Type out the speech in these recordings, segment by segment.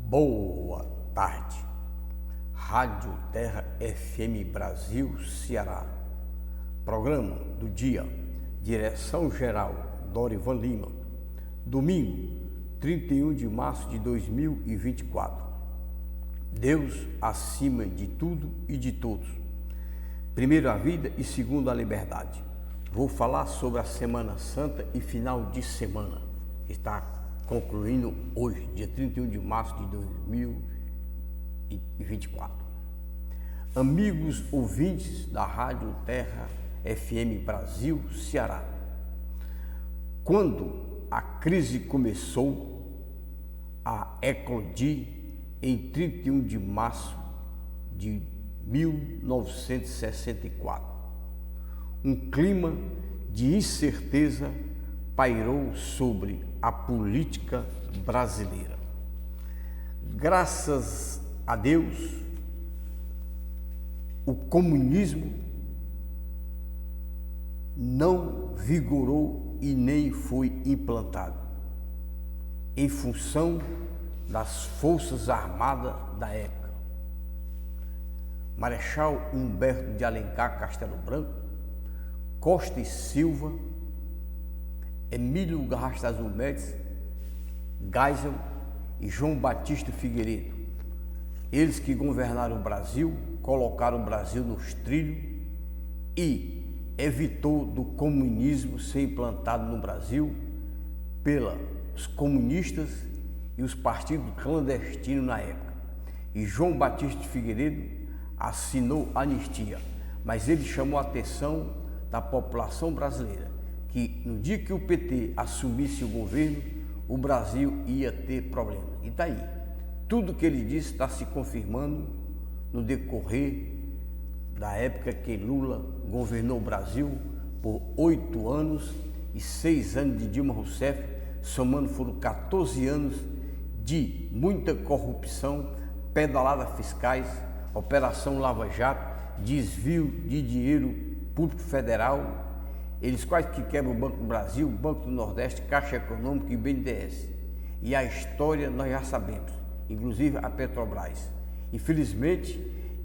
Boa tarde, Rádio Terra FM Brasil, Ceará. Programa do dia, Direção-Geral Dorivan Lima, domingo, 31 de março de 2024. Deus acima de tudo e de todos. Primeiro a vida e segundo a liberdade. Vou falar sobre a Semana Santa e final de semana. Está concluindo hoje, dia 31 de março de 2024. Amigos ouvintes da Rádio Terra FM Brasil, Ceará. Quando a crise começou a eclodir em 31 de março de 1964, um clima de incerteza pairou sobre a política brasileira. Graças a Deus, o comunismo não vigorou e nem foi implantado, em função das Forças Armadas da época. Marechal Humberto de Alencar Castelo Branco, Costa e Silva, Emílio Garrastazu Médici, Geisel e João Batista Figueiredo. Eles que governaram o Brasil, colocaram o Brasil nos trilhos e evitou do comunismo ser implantado no Brasil pelos comunistas e os partidos clandestinos na época. E João Batista Figueiredo assinou a anistia, mas ele chamou a atenção da população brasileira que no dia que o PT assumisse o governo, o Brasil ia ter problema. E está aí. Tudo que ele disse está se confirmando no decorrer da época que Lula governou o Brasil por 8 anos e 6 anos de Dilma Rousseff, somando foram 14 anos de muita corrupção, pedaladas fiscais, Operação Lava Jato, desvio de dinheiro público federal. Eles quase que quebram o Banco do Brasil, o Banco do Nordeste, Caixa Econômica e BNDES. E a história nós já sabemos, inclusive a Petrobras. Infelizmente,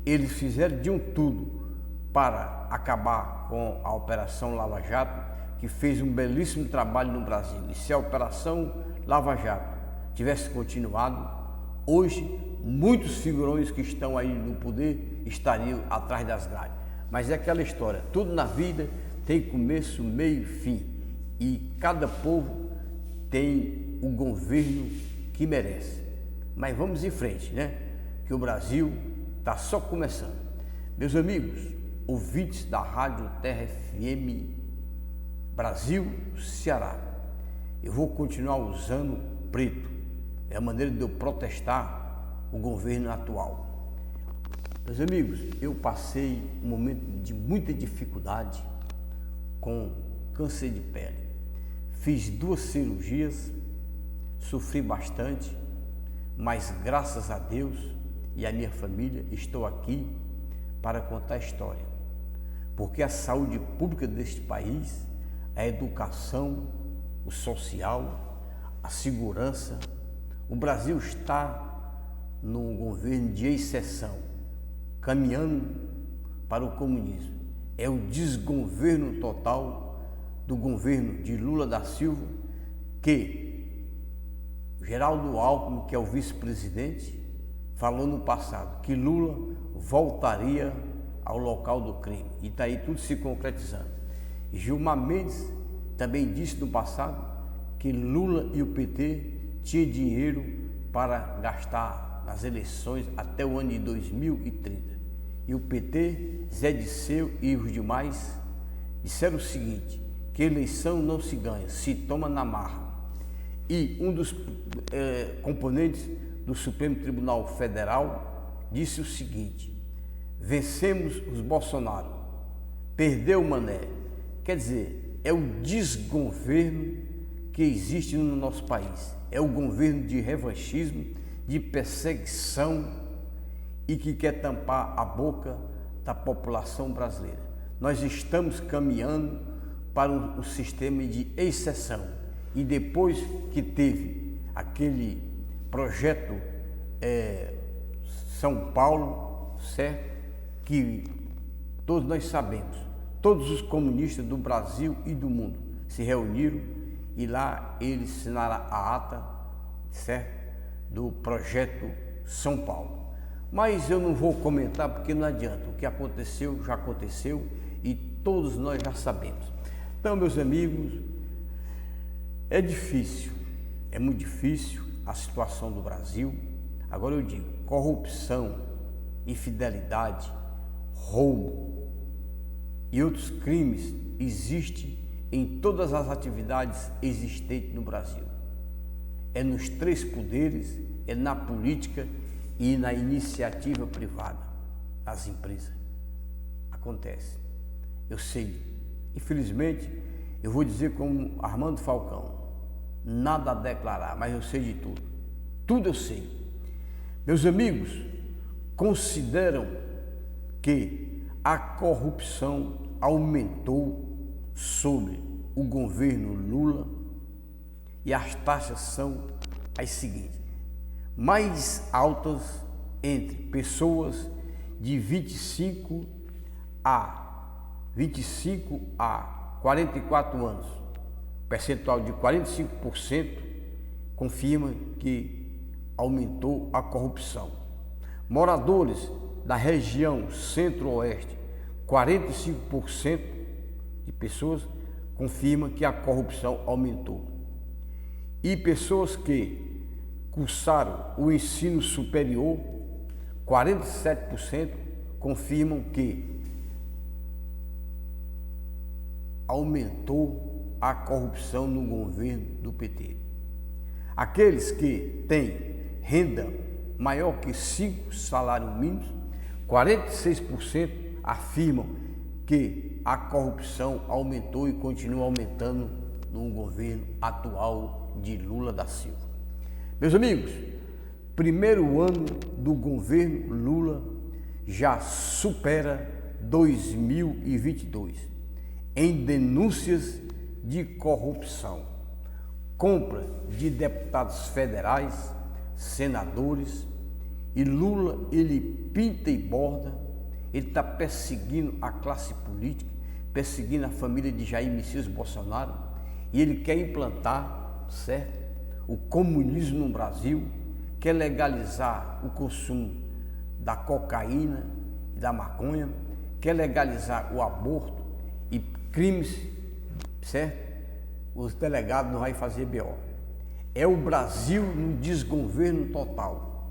eles fizeram de um tudo para acabar com a Operação Lava Jato, que fez um belíssimo trabalho no Brasil. E se a Operação Lava Jato tivesse continuado, hoje muitos figurões que estão aí no poder estariam atrás das grades. Mas é aquela história, tudo na vida tem começo, meio e fim, e cada povo tem o governo que merece. Mas vamos em frente, né? Que o Brasil está só começando. Meus amigos, ouvintes da Rádio Terra FM Brasil, Ceará, eu vou continuar usando preto. É a maneira de eu protestar o governo atual. Meus amigos, eu passei um momento de muita dificuldade com câncer de pele. Fiz 2 cirurgias, sofri bastante, mas graças a Deus e a minha família estou aqui para contar a história. Porque a saúde pública deste país, a educação, o social, a segurança, o Brasil está num governo de exceção, caminhando para o comunismo. É o desgoverno total do governo de Lula da Silva, que Geraldo Alckmin, que é o vice-presidente, falou no passado que Lula voltaria ao local do crime. E está aí tudo se concretizando. Gilmar Mendes também disse no passado que Lula e o PT tinham dinheiro para gastar nas eleições até o ano de 2030. E o PT, Zé Disseu e os demais disseram o seguinte, que eleição não se ganha, se toma na marra. E um dos componentes do Supremo Tribunal Federal disse o seguinte, vencemos os Bolsonaro, perdeu o Mané. Quer dizer, é o desgoverno que existe no nosso país. É o governo de revanchismo, de perseguição, e que quer tampar a boca da população brasileira. Nós estamos caminhando para um sistema de exceção. E depois que teve aquele projeto São Paulo, certo? Que todos nós sabemos, todos os comunistas do Brasil e do mundo se reuniram e lá eles assinaram a ata, certo? Do projeto São Paulo. Mas eu não vou comentar porque não adianta, o que aconteceu já aconteceu e todos nós já sabemos. Então, meus amigos, é difícil, é muito difícil a situação do Brasil. Agora eu digo, corrupção, infidelidade, roubo e outros crimes existem em todas as atividades existentes no Brasil. É nos três poderes, é na política e na iniciativa privada, nas empresas. Acontece. Eu sei. Infelizmente, eu vou dizer como Armando Falcão, nada a declarar, mas eu sei de tudo. Tudo eu sei. Meus amigos, consideram que a corrupção aumentou sobre o governo Lula e as taxas são as seguintes: mais altas entre pessoas de 25 a 44 anos, percentual de 45% confirma que aumentou a corrupção. Moradores da região centro-oeste, 45% de pessoas confirma que a corrupção aumentou. E pessoas que cursaram o ensino superior, 47% confirmam que aumentou a corrupção no governo do PT. Aqueles que têm renda maior que 5 salários mínimos, 46% afirmam que a corrupção aumentou e continua aumentando no governo atual de Lula da Silva. Meus amigos, primeiro ano do governo Lula já supera 2022 em denúncias de corrupção, compra de deputados federais, senadores, e Lula, ele pinta e borda, ele está perseguindo a classe política, perseguindo a família de Jair Messias Bolsonaro, e ele quer implantar, certo, o comunismo no Brasil, quer legalizar o consumo da cocaína e da maconha, quer legalizar o aborto e crimes, certo? Os delegados não vão fazer BO. É o Brasil no desgoverno total.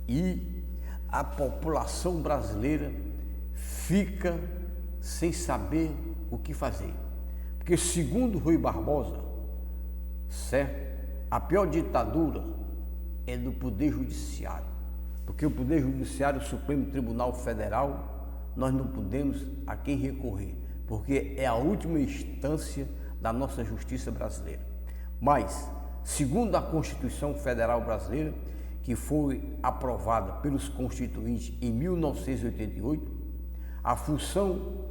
E a população brasileira fica sem saber o que fazer. Porque, segundo Rui Barbosa, certo? A pior ditadura é do Poder Judiciário. Porque o Poder Judiciário, o Supremo Tribunal Federal, nós não podemos a quem recorrer, porque é a última instância da nossa justiça brasileira. Mas, segundo a Constituição Federal Brasileira, que foi aprovada pelos constituintes em 1988, a função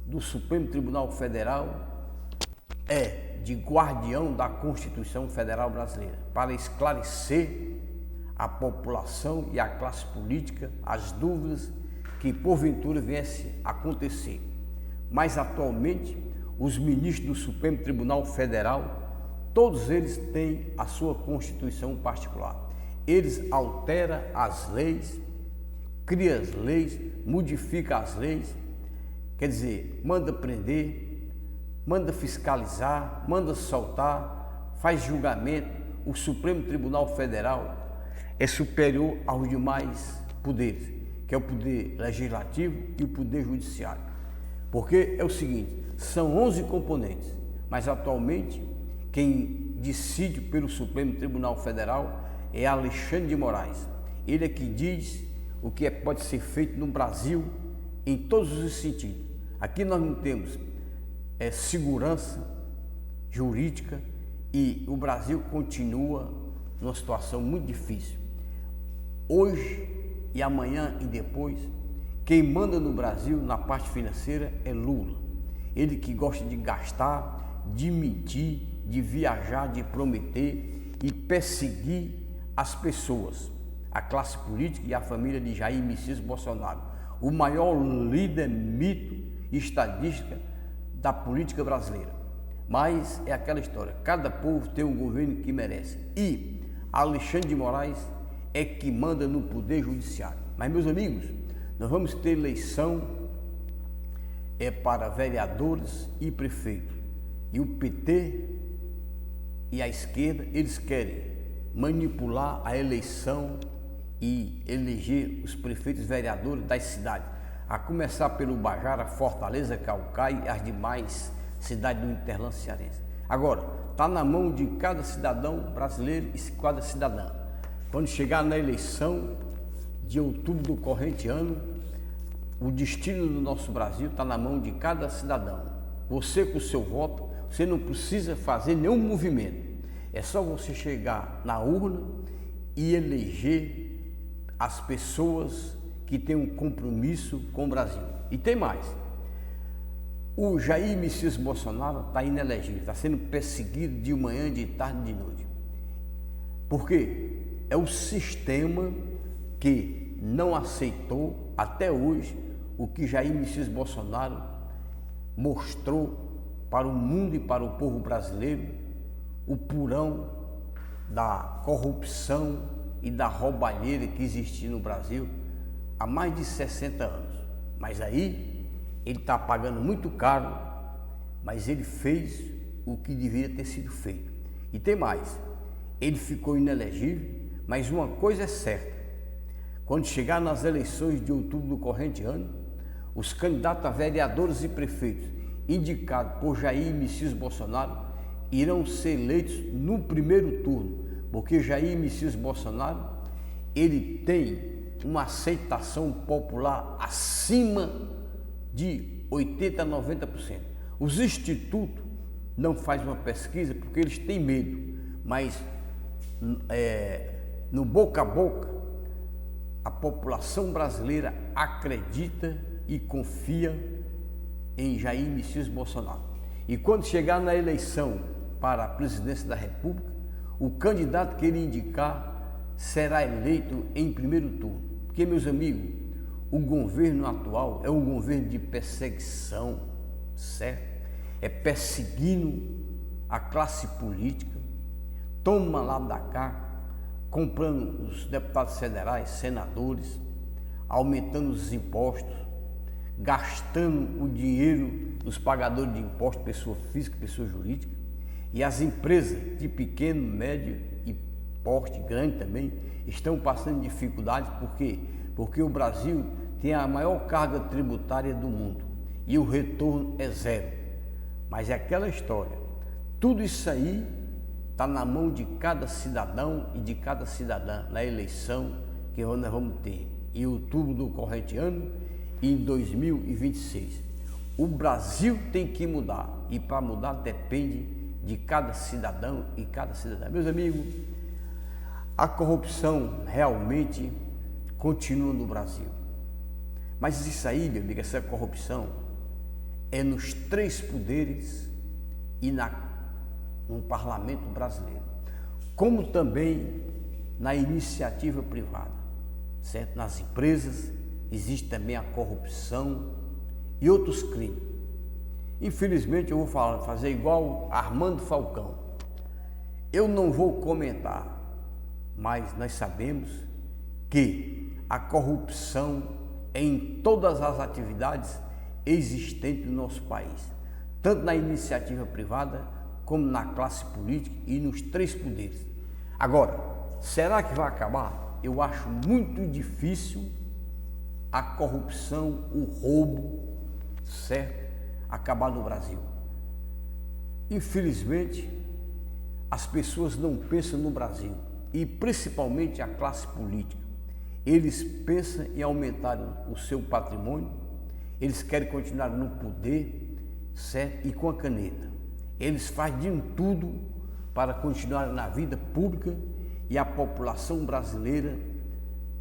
do Supremo Tribunal Federal é de guardião da Constituição Federal Brasileira, para esclarecer a população e a classe política as dúvidas que porventura viesse a acontecer. Mas atualmente, os ministros do Supremo Tribunal Federal, todos eles têm a sua Constituição particular. Eles alteram as leis, criam as leis, modificam as leis, quer dizer, manda prender, manda fiscalizar, manda soltar, faz julgamento. O Supremo Tribunal Federal é superior aos demais poderes, que é o poder legislativo e o poder judiciário. Porque é o seguinte, são 11 componentes, mas atualmente quem decide pelo Supremo Tribunal Federal é Alexandre de Moraes. Ele é que diz o que pode ser feito no Brasil em todos os sentidos. Aqui nós não temos segurança jurídica e o Brasil continua numa situação muito difícil. Hoje e amanhã e depois, quem manda no Brasil na parte financeira é Lula. Ele que gosta de gastar, de mentir, de viajar, de prometer e perseguir as pessoas. a classe política e a família de Jair Messias Bolsonaro, o maior líder, mito e estadística da política brasileira. Mas é aquela história, cada povo tem um governo que merece. E Alexandre de Moraes é que manda no poder judiciário. Mas, meus amigos, nós vamos ter eleição para vereadores e prefeitos. E o PT e a esquerda, eles querem manipular a eleição e eleger os prefeitos e vereadores das cidades, a começar pelo Bajara, Fortaleza, Caucaia e as demais cidades do Interlândia cearense. Agora, está na mão de cada cidadão brasileiro e cada cidadã. Quando chegar na eleição de outubro do corrente ano, o destino do nosso Brasil está na mão de cada cidadão. Você, com o seu voto, você não precisa fazer nenhum movimento. É só você chegar na urna e eleger as pessoas que têm um compromisso com o Brasil. E tem mais. O Jair Messias Bolsonaro está inelegível, está sendo perseguido de manhã, de tarde e de noite. Por quê? É o sistema que não aceitou até hoje o que Jair Messias Bolsonaro mostrou para o mundo e para o povo brasileiro, o purão da corrupção e da roubalheira que existia no Brasil há mais de 60 anos. Mas aí ele está pagando muito caro, mas ele fez o que deveria ter sido feito. E tem mais, ele ficou inelegível, mas uma coisa é certa, quando chegar nas eleições de outubro do corrente ano, os candidatos a vereadores e prefeitos indicados por Jair Messias Bolsonaro irão ser eleitos no primeiro turno, porque Jair Messias Bolsonaro, ele tem uma aceitação popular acima de 80% a 90%. Os institutos não fazem uma pesquisa porque eles têm medo, mas no boca a boca, a população brasileira acredita e confia em Jair Messias Bolsonaro. E quando chegar na eleição para a presidência da República, o candidato que ele indicar será eleito em primeiro turno. Porque, meus amigos, o governo atual é um governo de perseguição, certo? É perseguindo a classe política, toma lá da cá, comprando os deputados federais, senadores, aumentando os impostos, gastando o dinheiro dos pagadores de impostos, pessoa física, pessoa jurídica, e as empresas de pequeno, médio e porte grande também estão passando dificuldades. Por quê? Porque o Brasil tem a maior carga tributária do mundo e o retorno é zero. Mas é aquela história, tudo isso aí está na mão de cada cidadão e de cada cidadã na eleição que nós vamos ter em outubro do corrente ano e em 2026. O Brasil tem que mudar e para mudar depende de cada cidadão e cada cidadã. Meus amigos, a corrupção realmente continua no Brasil. Mas isso aí, meu amigo, essa corrupção é nos três poderes e no parlamento brasileiro, como também na iniciativa privada, certo? Nas empresas existe também a corrupção e outros crimes. Infelizmente eu vou fazer igual Armando Falcão. Eu não vou comentar, mas nós sabemos que a corrupção é em todas as atividades existentes no nosso país, tanto na iniciativa privada como na classe política e nos três poderes. Agora, será que vai acabar? Eu acho muito difícil a corrupção, o roubo, certo? Acabar no Brasil. Infelizmente, as pessoas não pensam no Brasil e principalmente a classe política. Eles pensam em aumentar o seu patrimônio, eles querem continuar no poder, certo? E com a caneta. Eles fazem tudo para continuar na vida pública e a população brasileira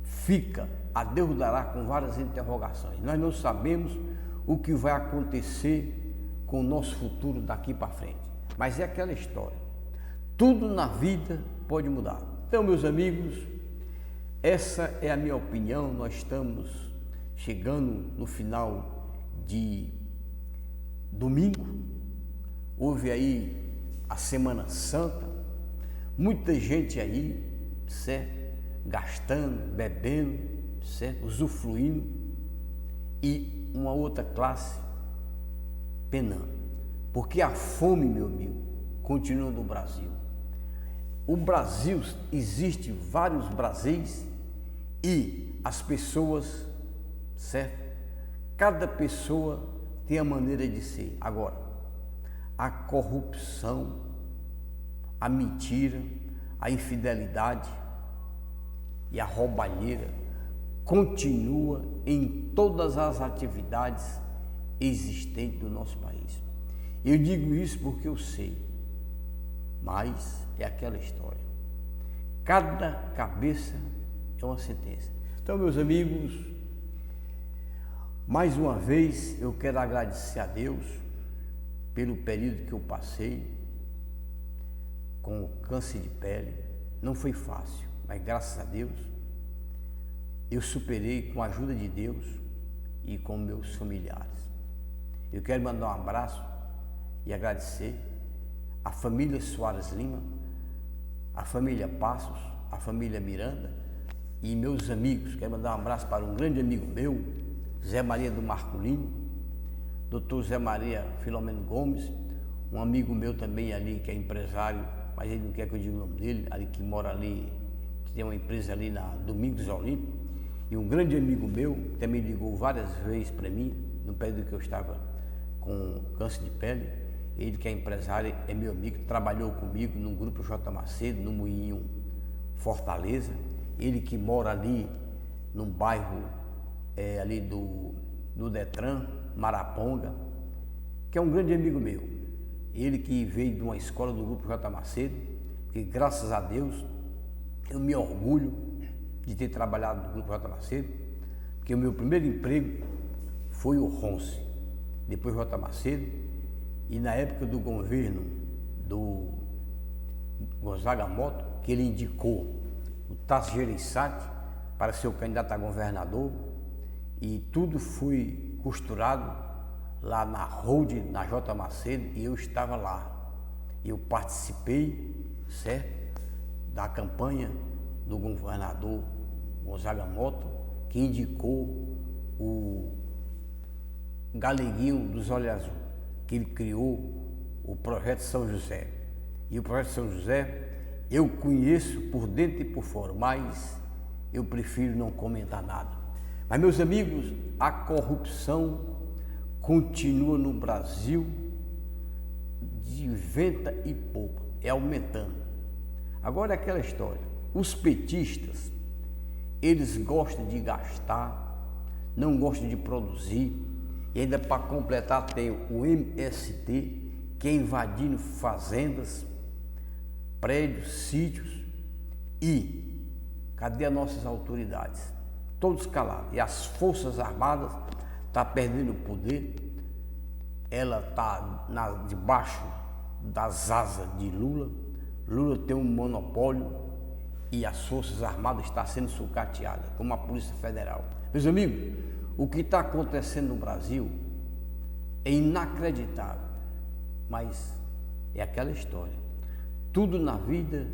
fica a Deus dará com várias interrogações. Nós não sabemos o que vai acontecer com o nosso futuro daqui para frente. Mas é aquela história. Tudo na vida pode mudar. Então, meus amigos, Essa é a minha opinião. Nós estamos chegando no final de domingo. Houve aí a Semana Santa, muita gente aí, certo? Gastando, bebendo, certo? Usufruindo, e uma outra classe penando, porque a fome, meu amigo, continua no Brasil. O Brasil, existe vários Brasis e as pessoas, certo? Cada pessoa tem a maneira de ser. Agora, a corrupção, a mentira, a infidelidade e a roubalheira continua em todas as atividades existentes do nosso país. Eu digo isso porque eu sei, mas é aquela história. Cada cabeça é uma sentença. Então, meus amigos, mais uma vez eu quero agradecer a Deus pelo período que eu passei com o câncer de pele. Não foi fácil, mas graças a Deus eu superei com a ajuda de Deus e com meus familiares. Eu quero mandar um abraço e agradecer a família Soares Lima, a família Passos, a família Miranda e meus amigos. Quero mandar um abraço para um grande amigo meu, Zé Maria do Marculino, Dr. Zé Maria Filomeno Gomes, um amigo meu também ali que é empresário, mas ele não quer que eu diga o nome dele, ali que mora ali, que tem uma empresa ali na Domingos Olímpio, e um grande amigo meu que também ligou várias vezes para mim, no período que eu estava com câncer de pele. Ele que é empresário, é meu amigo, trabalhou comigo no Grupo J. Macedo, no Moinho Fortaleza. Ele que mora ali num bairro ali do Detran, Maraponga, que é um grande amigo meu. Ele que veio de uma escola do Grupo J. Macedo, que graças a Deus eu me orgulho de ter trabalhado no Grupo J. Macedo, porque o meu primeiro emprego foi o Ronce, depois J. Macedo, e na época do governo do Gonzaga Mota, que ele indicou o Tasso Gereissati para ser o candidato a governador, e tudo foi costurado lá na Road, na J. Macedo, e eu estava lá. Eu participei, certo, da campanha do governador Gonzaga Mota, que indicou o Galeguinho dos Olhos Azul, que ele criou o Projeto São José. E o Projeto São José eu conheço por dentro e por fora, mas eu prefiro não comentar nada. Mas, meus amigos, a corrupção continua no Brasil de venta e pouco, é aumentando. Agora é aquela história, os petistas, eles gostam de gastar, não gostam de produzir, e ainda para completar tem o MST, que é invadindo fazendas, prédios, sítios, e cadê as nossas autoridades? Todos calados. E as Forças Armadas estão perdendo o poder, ela está debaixo das asas de Lula. Lula tem um monopólio e as Forças Armadas estão sendo sucateadas, como a Polícia Federal. Meus amigos, o que está acontecendo no Brasil é inacreditável, mas é aquela história. Tudo na vida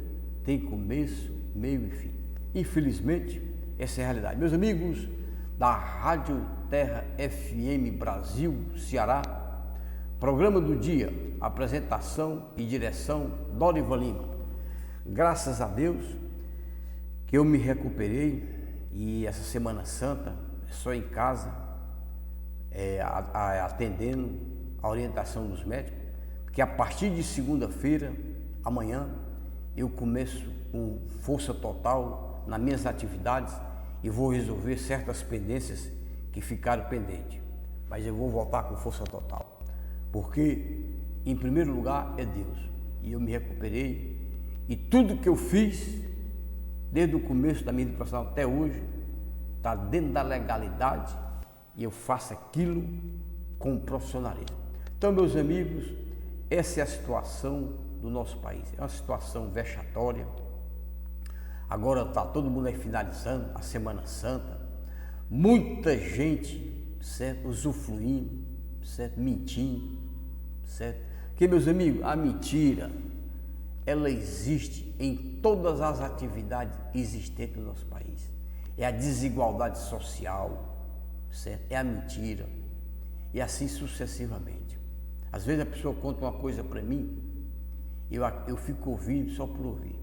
tem começo, meio e fim. Infelizmente, essa é a realidade. Meus amigos da Rádio Terra FM Brasil, Ceará, programa do dia, apresentação e direção, Dorival Lima. Graças a Deus que eu me recuperei, e essa Semana Santa só em casa, atendendo a orientação dos médicos, que a partir de segunda-feira, amanhã, eu começo com força total nas minhas atividades e vou resolver certas pendências que ficaram pendentes. Mas eu vou voltar com força total, porque em primeiro lugar é Deus, e eu me recuperei, e tudo que eu fiz desde o começo da minha vida profissional até hoje está dentro da legalidade, e eu faço aquilo com profissionalismo. Então, meus amigos, essa é a situação do nosso país. É uma situação vexatória. Agora está todo mundo aí finalizando a Semana Santa, muita gente, certo, usufruindo, certo, mentindo, certo? Porque, meus amigos, a mentira, ela existe em todas as atividades existentes no nosso país. É a desigualdade social, certo? É a mentira, e assim sucessivamente. Às vezes a pessoa conta uma coisa para mim, eu fico ouvindo só por ouvir.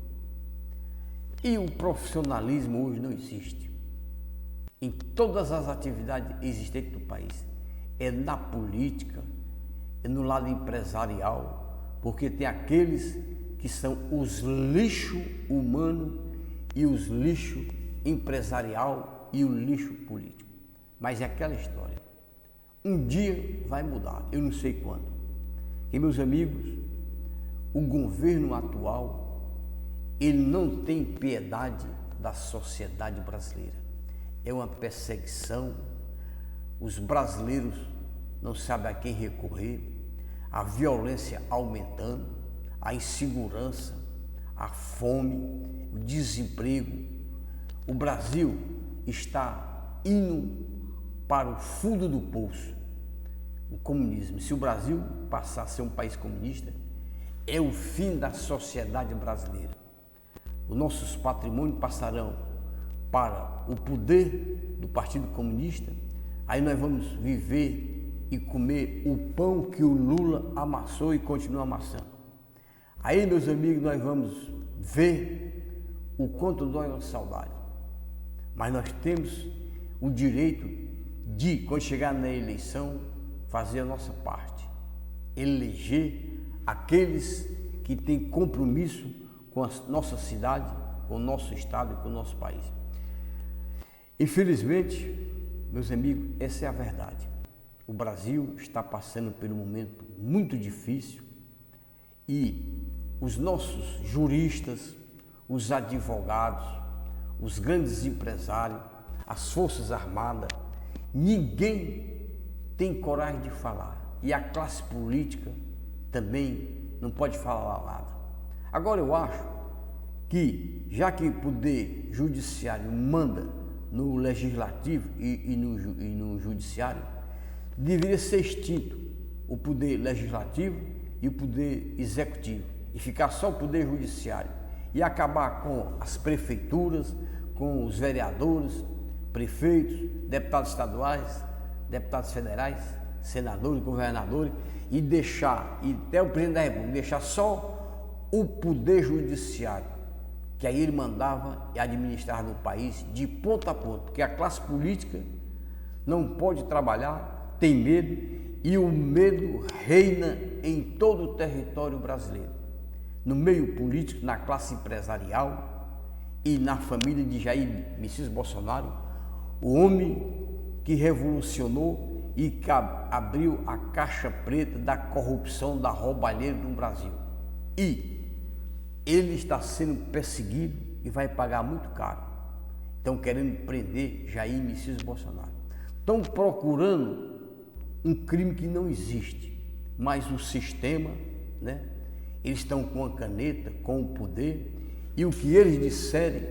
E o profissionalismo hoje não existe. Em todas as atividades existentes do país. É na política, é no lado empresarial, porque tem aqueles que são os lixo humano e os lixo empresarial e o lixo político. Mas é aquela história. Um dia vai mudar, eu não sei quando. E, meus amigos, o governo atual, ele não tem piedade da sociedade brasileira. É uma perseguição, os brasileiros não sabem a quem recorrer, a violência aumentando, a insegurança, a fome, o desemprego. O Brasil está indo para o fundo do poço, o comunismo. Se o Brasil passar a ser um país comunista, é o fim da sociedade brasileira. Os nossos patrimônios passarão para o poder do Partido Comunista, aí nós vamos viver e comer o pão que o Lula amassou e continua amassando. Aí, meus amigos, nós vamos ver o quanto dói a saudade. Mas nós temos o direito de, quando chegar na eleição, fazer a nossa parte. Eleger aqueles que têm compromisso com a nossa cidade, com o nosso estado e com o nosso país. Infelizmente, meus amigos, essa é a verdade. O Brasil está passando por um momento muito difícil e os nossos juristas, os advogados, os grandes empresários, as Forças Armadas, ninguém tem coragem de falar. E a classe política também não pode falar nada. Agora eu acho que, já que o poder judiciário manda no legislativo e no judiciário, deveria ser extinto o poder legislativo e o poder executivo e ficar só o poder judiciário e acabar com as prefeituras, com os vereadores, prefeitos, deputados estaduais, deputados federais, senadores, governadores e deixar, e até o presidente da República, deixar só o poder judiciário, que aí ele mandava e administrava no país de ponta a ponta, porque a classe política não pode trabalhar, tem medo, e o medo reina em todo o território brasileiro, no meio político, na classe empresarial e na família de Jair Messias Bolsonaro, o homem que revolucionou e que abriu a caixa preta da corrupção, da roubalheira no Brasil. E ele está sendo perseguido e vai pagar muito caro. Estão querendo prender Jair Messias Bolsonaro. Estão procurando um crime que não existe, mas o sistema, né? Eles estão com a caneta, com o poder, e o que eles disserem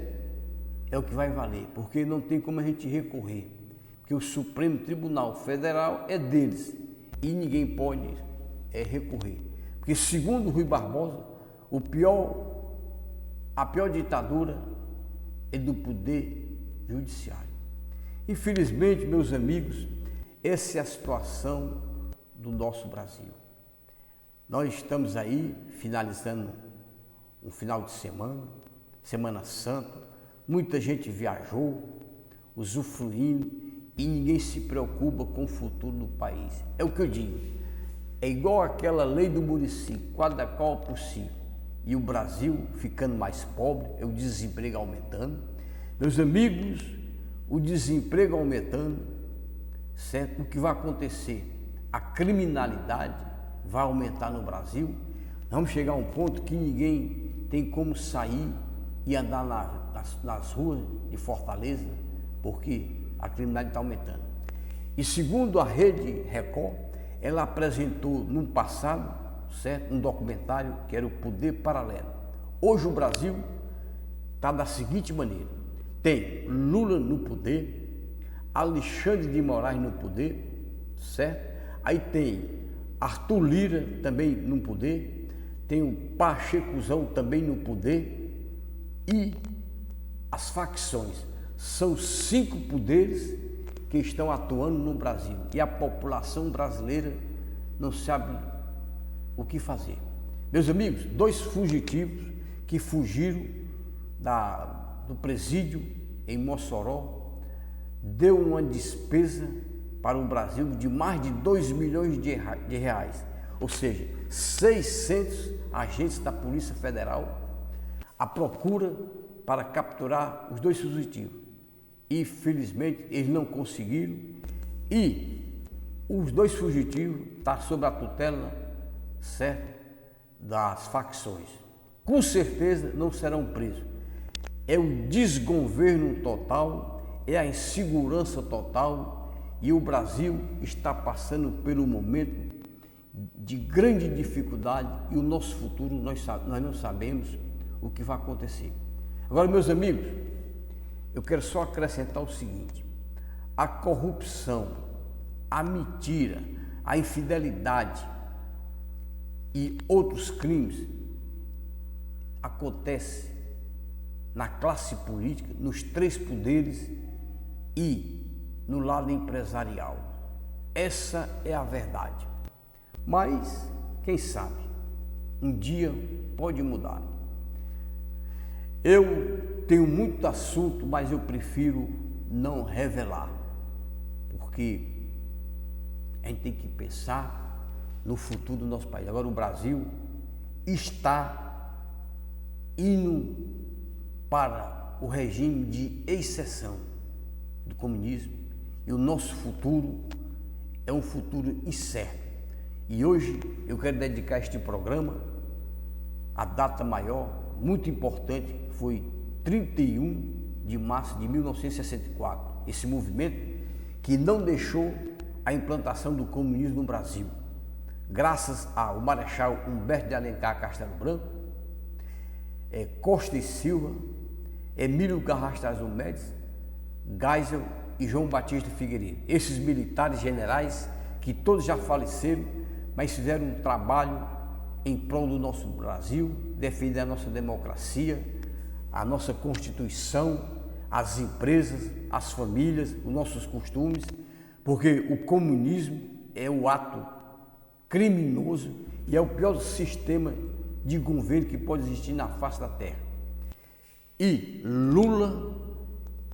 é o que vai valer, porque não tem como a gente recorrer, porque o Supremo Tribunal Federal é deles e ninguém pode recorrer, porque segundo Rui Barbosa, a pior ditadura é do poder judiciário. Infelizmente, meus amigos, essa é a situação do nosso Brasil. Nós estamos aí finalizando um final de semana, Semana Santa, muita gente viajou, usufruindo e ninguém se preocupa com o futuro do país. É o que eu digo, é igual aquela lei do Muricy, cada qual por si, e o Brasil ficando mais pobre, o desemprego aumentando. Meus amigos, o desemprego aumentando, certo? O que vai acontecer? A criminalidade vai aumentar no Brasil. Vamos chegar a um ponto que ninguém tem como sair e andar nas ruas de Fortaleza, porque a criminalidade está aumentando. E segundo a Rede Record, ela apresentou no passado, certo, um documentário que era o Poder Paralelo. Hoje o Brasil está da seguinte maneira: tem Lula no poder, Alexandre de Moraes no poder, certo? Aí tem Arthur Lira também no poder, tem o Pachecuzão também no poder e as facções. São 5 poderes que estão atuando no Brasil e a população brasileira não sabe o que fazer. Meus amigos, 2 fugitivos que fugiram do presídio em Mossoró deu uma despesa para o Brasil de mais de 2 milhões de reais, ou seja, 600 agentes da Polícia Federal à procura para capturar os 2 fugitivos. E felizmente eles não conseguiram e os 2 fugitivos estão sob a tutela, certo, das facções. Com certeza não serão presos. É o desgoverno total, é a insegurança total e o Brasil está passando pelo momento de grande dificuldade e o nosso futuro nós não sabemos o que vai acontecer. Agora, meus amigos, eu quero só acrescentar o seguinte: a corrupção, a mentira, a infidelidade e outros crimes acontecem na classe política, nos 3 poderes e no lado empresarial. Essa é a verdade. Mas, quem sabe, um dia pode mudar. Eu tenho muito assunto, mas eu prefiro não revelar, porque a gente tem que pensar no futuro do nosso país. Agora o Brasil está indo para o regime de exceção do comunismo e o nosso futuro é um futuro incerto. E hoje eu quero dedicar este programa à data maior, muito importante, que foi 31 de março de 1964. Esse movimento que não deixou a implantação do comunismo no Brasil. Graças ao Marechal Humberto de Alencar Castelo Branco, Costa e Silva, Emílio Garrastazu Médici, Geisel e João Batista Figueiredo. Esses militares generais que todos já faleceram, mas fizeram um trabalho em prol do nosso Brasil, defender a nossa democracia, a nossa Constituição, as empresas, as famílias, os nossos costumes, porque o comunismo é o ato criminoso e é o pior sistema de governo que pode existir na face da terra. E Lula,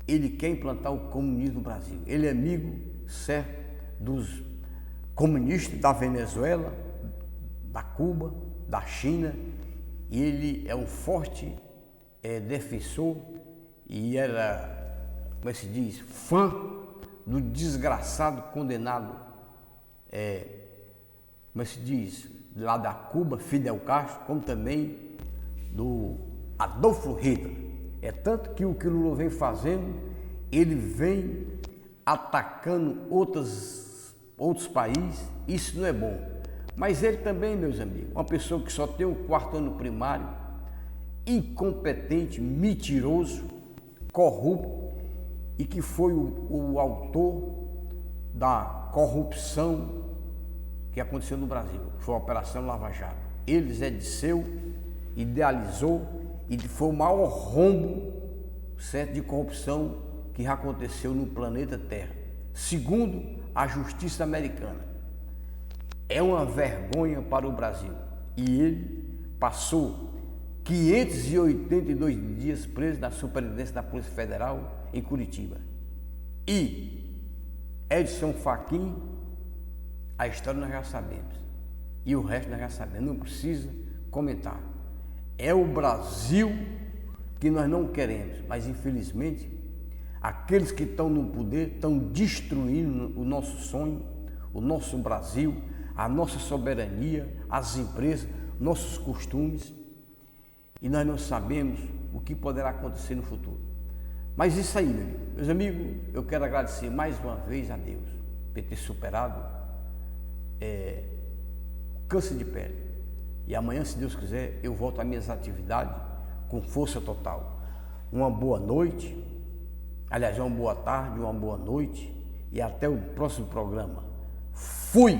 ele quer implantar o comunismo no Brasil. Ele é amigo, certo, dos comunistas da Venezuela, da Cuba, da China, e ele é um forte defensor e era, como é que se diz, fã do desgraçado condenado, como é que se diz, lá da Cuba, Fidel Castro, como também do Adolfo Hitler. É tanto que o que Lula vem fazendo, ele vem atacando outros países, isso não é bom. Mas ele também, meus amigos, uma pessoa que só tem o 4º ano primário, incompetente, mentiroso, corrupto e que foi o autor da corrupção que aconteceu no Brasil, foi a Operação Lava Jato. Ele, Zé Disseu, idealizou e foi o maior rombo, certo, de corrupção que já aconteceu no planeta Terra, segundo a justiça americana. É uma vergonha para o Brasil. E ele passou 582 dias preso na Superintendência da Polícia Federal em Curitiba. E Edson Fachin, a história nós já sabemos. E o resto nós já sabemos, não precisa comentar. É o Brasil que nós não queremos, mas infelizmente aqueles que estão no poder estão destruindo o nosso sonho, o nosso Brasil, a nossa soberania, as empresas, nossos costumes, e nós não sabemos o que poderá acontecer no futuro. Mas isso aí, meus amigos, eu quero agradecer mais uma vez a Deus por ter superado câncer de pele. E amanhã, se Deus quiser, eu volto às minhas atividades com força total. uma boa noite, aliás, uma boa tarde, uma boa noite e até o próximo programa. Fui!